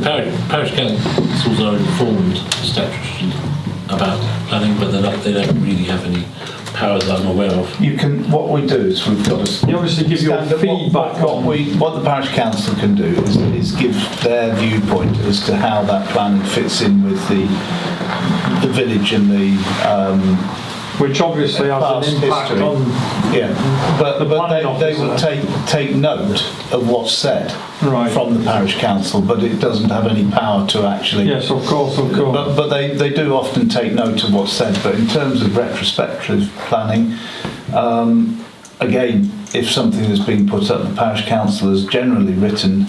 parish councils are informed statutorily about planning, but they don't really have any powers that I'm aware of. You can. What we do is we've got to. You obviously give your feedback on. What the parish council can do is give their viewpoint as to how that plan fits in with the village and the. Which obviously has an impact history. on. Yeah, but they will take note of what's said from the parish council, but it doesn't have any power to actually. Yes, of course. But they do often take note of what's said. But in terms of retrospective planning, again, if something has been put up, the parish council has generally written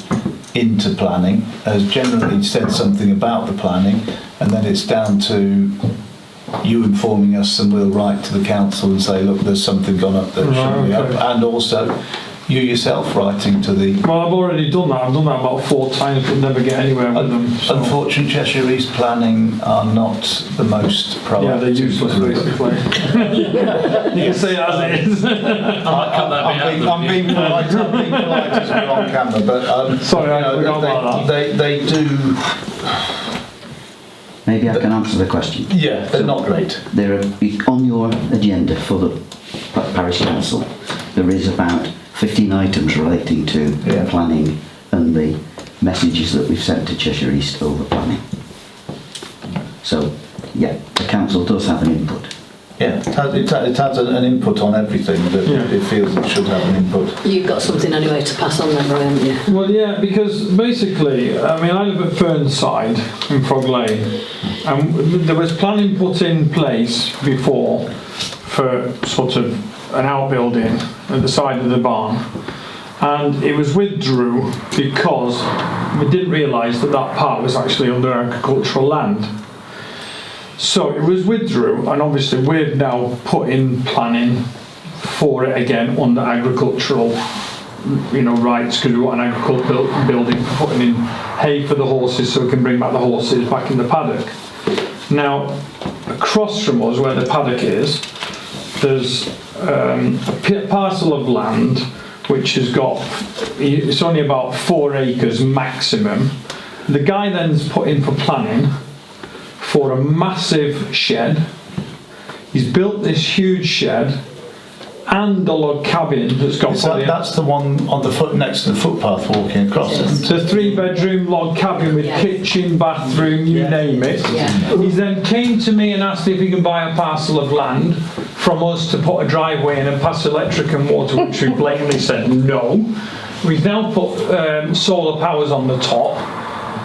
into planning, has generally said something about the planning, and then it's down to you informing us, and we'll write to the council and say, look, there's something gone up that shouldn't be up. And also, you yourself writing to the... Well, I've already done that. I've done that about 4 times, but never get anywhere with them. So. Unfortunately, Cheshire East planning are not the most proactive. Yeah, they're useless, basically. You can say it as it is. I'm being polite as we're on camera, but sorry, I forgot about that. They do. Maybe I can answer the question. Yeah, they're not great. There are, on your agenda for the parish council, there is about 15 items relating to planning and the messages that we've sent to Cheshire East over planning. So, yeah, the council does have an input. Yeah, it has an input on everything that it feels it should have an input. You've got something anyway to pass on then, Brian, haven't you? Well, yeah, because basically, I mean, I live at Fernside in Frog Lane, and there was planning put in place before for sort of an outbuilding at the side of the barn, and it was withdrew because we didn't realise that that part was actually under agricultural land. So it was withdrew, and obviously we've now put in planning for it again under agricultural, rights, because we want an agricultural building for putting in hay for the horses, so we can bring back the horses back in the paddock. Now, across from us, where the paddock is, there's a parcel of land which has got, it's only about 4 acres maximum. The guy then's put in for planning for a massive shed. He's built this huge shed and a log cabin that's got... That's the one on the foot next to the footpath walking across. It's a 3-bedroom log cabin with kitchen, bathroom, you name it. He then came to me and asked if he can buy a parcel of land from us to put a driveway in and pass electric and water, which we blatantly said no. We've now put solar powers on the top.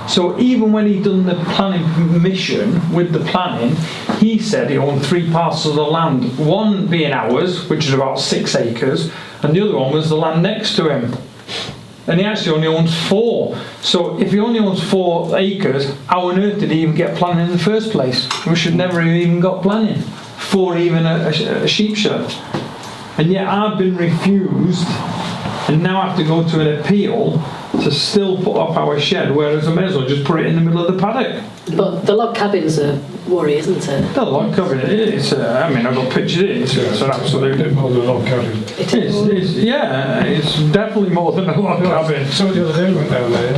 So even when he'd done the planning permission with the planning, he said he owned 3 parcels of land, one being ours, which is about 6 acres, and the other one was the land next to him. And he actually only owns 4. So if he only owns 4 acres, how on earth did he even get planning in the first place? We should never have even got planning for even a sheep shed. And yet I've been refused, and now I have to go to an appeal to still put up our shed, whereas I may as well just put it in the middle of the paddock. But the log cabin's a worry, isn't it? The log cabin, it's I mean, I've got pictures of it, it's an absolute... more than a log cabin. It's definitely more than a log cabin. So the other day went down there.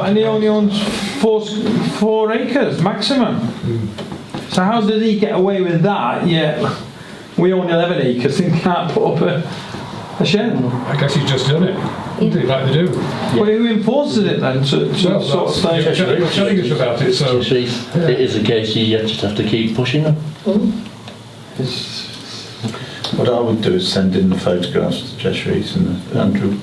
And he only owns 4 acres maximum. So how did he get away with that, yet we own 11 acres and can't put up a shed? I guess he's just done it. Like they do. Well, who enforces it then? To sort of say... You're telling us about it, so... It is a case you just have to keep pushing them. What I would do is send in the photographs to Cheshire East and Andrew.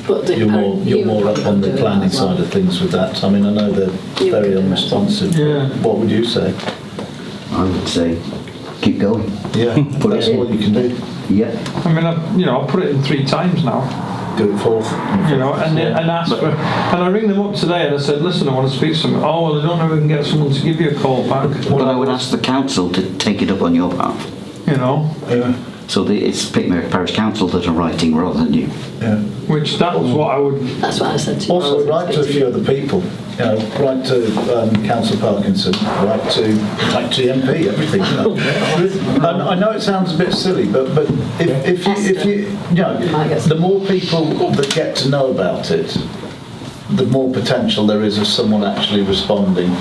But you're more up on the planning side of things with that. I mean, I know they're very unresponsive. Yeah. What would you say? I would say keep going. Yeah, but that's all you can do. Yeah. I mean, I've put it in 3 times now. Do it 4th. And ask for... And I ring them up today and I said, listen, I want to speak to them. Oh, well, I don't know if we can get someone to give you a call back. But I would ask the council to take it up on your behalf. Yeah. So it's Pickmere Parish Council that are writing rather than you. Yeah. Which that was what I would... That's what I said to you. Also, write to a few other people. Write to Councillor Parkinson, write to the MP, everything. And I know it sounds a bit silly, but if you the more people that get to know about it, the more potential there is of someone actually responding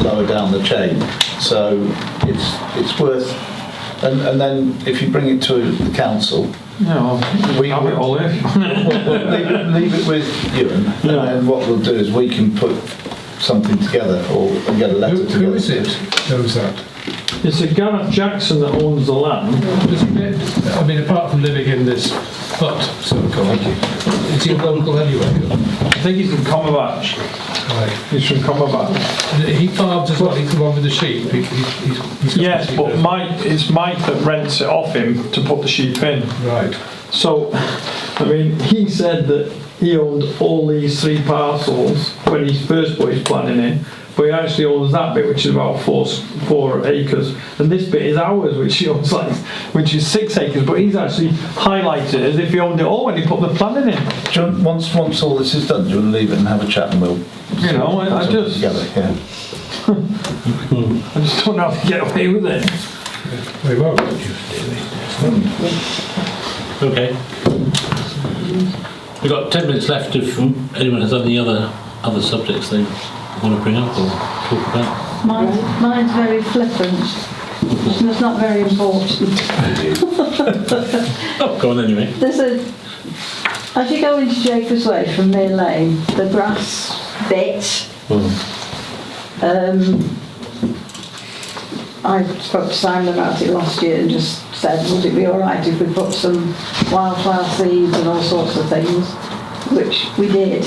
lower down the chain. So it's worth. And then if you bring it to the council, we have it all in. leave it with Ewan, and then what we'll do is we can put something together or get a letter together. Who is it? Who's that? It's a Gareth Jackson that owns the land. I mean, apart from living in this hut, so-called, is he local anyway? I think he's in Comerbatch. Right. He's from Comerbatch. He farms as well, he's the one with the sheep. Yes, but it's Mike that rents it off him to put the sheep in. Right. So, I mean, he said that he owned all these 3 parcels when he first put his planning in but he actually owns that bit, which is about 4 acres, and this bit is ours, which he owns which is 6 acres. But he's actually highlighted it as if he owned it all when he put the planning in. John, once all this is done, do you want to leave it and have a chat, and we'll I just together, yeah. I just don't know how to get away with it. We won't. Okay. We've got 10 minutes left if anyone has any other subjects they want to bring up or talk about. Mine's very flippant. It's not very important. Oh, go on anyway. As you go into Jacob's Way from Mere Lane, the grass bit, I spoke to Simon about it last year and just said, would it be all right if we put some wildflower seeds and all sorts of things, which we did.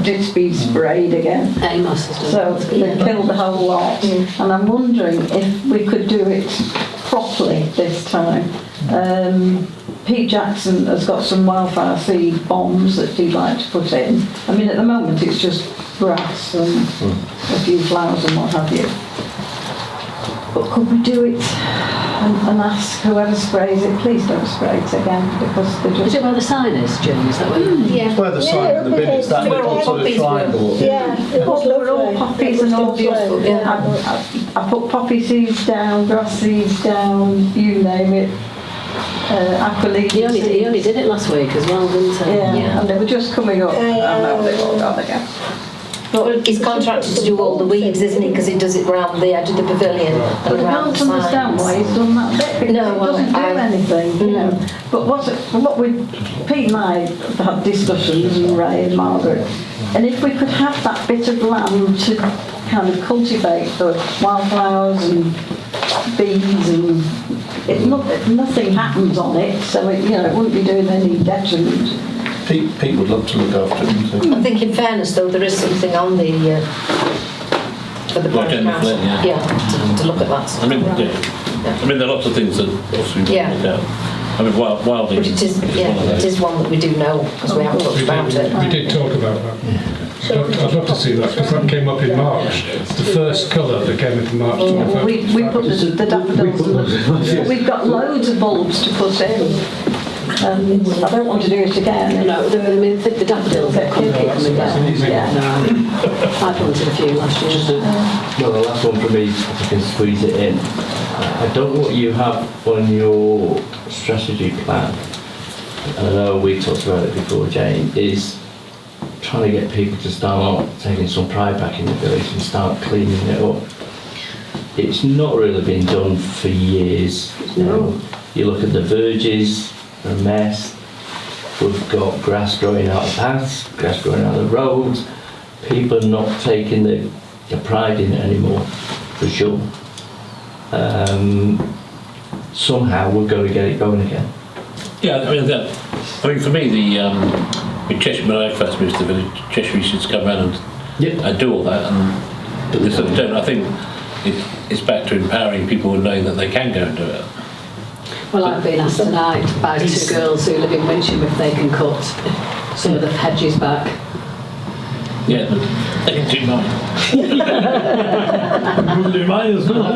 It's been sprayed again. Amos has So done they killed the whole lot. And I'm wondering if we could do it properly this time. Pete Jackson has got some wildflower seed bombs that he'd like to put in. I mean, at the moment it's just grass and a few flowers and what have you. But could we do it and ask whoever sprays it, please don't spray it again, because they're just... Is it where the sign is, Jim? Is that where It's where the sign in the bin is, that little sort of triangle. Yeah, it was We're all lovely. poppies and all sorts. I put poppy seeds down, grass seeds down, you name it. Aquilina He only did it last week as well, didn't he? Yeah, and they were just coming up. I know they've all gone again. But he's contracted to do all the weeds, isn't he? Because he does it round the edge of the pavilion But and I round can't the understand signs. why he's done that bit, because No, it well, doesn't do anything, you know. But Pete and I have had discussions, and Ray and Margaret, and if we could have that bit of land to kind of cultivate the wildflowers and bees, and nothing happens on it, so it wouldn't be doing any detriment. Pete would love to look after it, wouldn't he? I think in fairness though, there is something on the for the parish council. To look at that. I mean, there are lots of things that obviously we want to look at. I mean, wilding. But it is one that we do know because we have talked about it. We did talk about that. I'd love to see that, because that came up in March. The first colour that came up in March. We put the daffodils. We've got loads of bulbs to put in. I don't want to do it again. No, the daffodils that come again. Yeah. I planted a few last year. Well, the last one for me, if I can squeeze it in. I don't know what you have on your strategy plan, and I know we talked about it before, Jane, is trying to get people to start taking some pride back in the village and start cleaning it up. It's not really been done for years. No. You look at the verges, they're a mess. We've got grass growing out of paths, grass growing out of the roads. People are not taking the pride in it anymore, for sure. Somehow we're going to get it going again. Yeah, I mean for me, when I first moved to the village, Cheshire used to come around and do all that, but they sort of don't. I think it's back to empowering people and knowing that they can go and do it. Well, I've been asked tonight by 2 girls who live in Winsham if they can cut some of the hedges back. Yeah, but they can do mine. Do mine as well.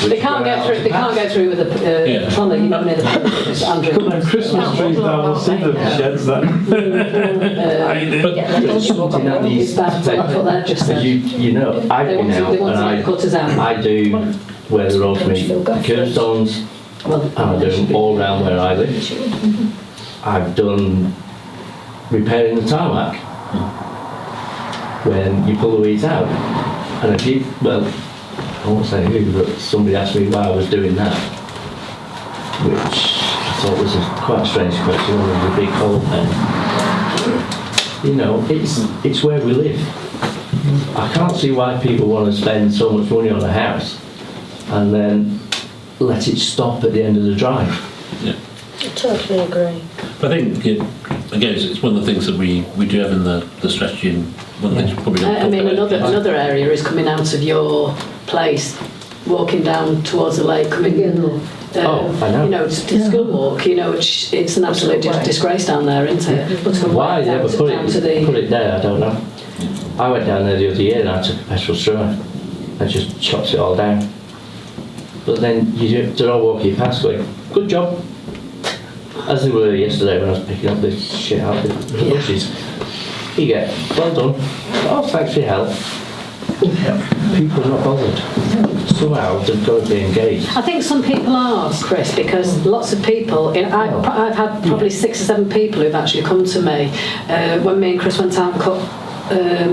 They can't get through. They can't go through with the planner. You know, near the Andrew. Put them Christmas trees down and see the sheds then. You know, I've been out and I do where the roads meet the curbstones, and I do them all around where I live. I've done repairing the tarmac when you pull the weeds out, and I won't say who, but somebody asked me why I was doing that, which I thought was quite a strange question. There's a big hole there. You know, it's where we live. I can't see why people want to spend so much money on a house and then let it stop at the end of the drive. Yeah. I totally agree. I think, again, it's one of the things that we do have in the strategy, and one of the things we probably don't talk about. Another area is coming out of your place, walking down towards the lake, coming in. I know. To school walk, which it's an absolute disgrace down there, isn't it? But Why they ever put it there, I don't know. I went down there the other year and I took a petrol strimmer. I just chopped it all down. But then they're all walking past going, good job. As they were yesterday when I was picking up this shit out of the bushes. You get, well done. Oh, thanks for your help. People are not bothered. Somehow they've got to be engaged. I think some people are, Chris, because lots of people, I've had probably 6 or 7 people who've actually come to me when me and Chris went out and cut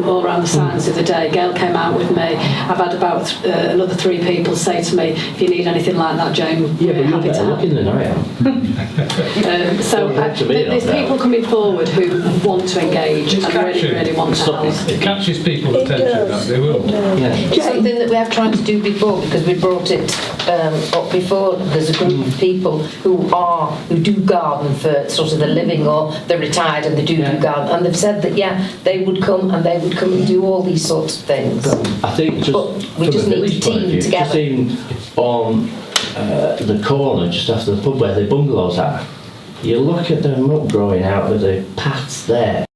all around the signs the other day. Gail came out with me. I've had about another 3 people say to me, if you need anything like that, Jane, yeah, we're but happy you're to better help. looking than I am. So there's people coming forward who want to engage and really want to help. It catches people's attention, that they will. It's something that we have tried to do before, because we brought it up before. There's a group of people who do garden for sort of the living, or they're retired and they do garden, and they've said that they would come and do all these sorts of things. I think we just need to team together. Just even on the corner just after the pub where the bungalows are, you look at them up growing out of the paths there,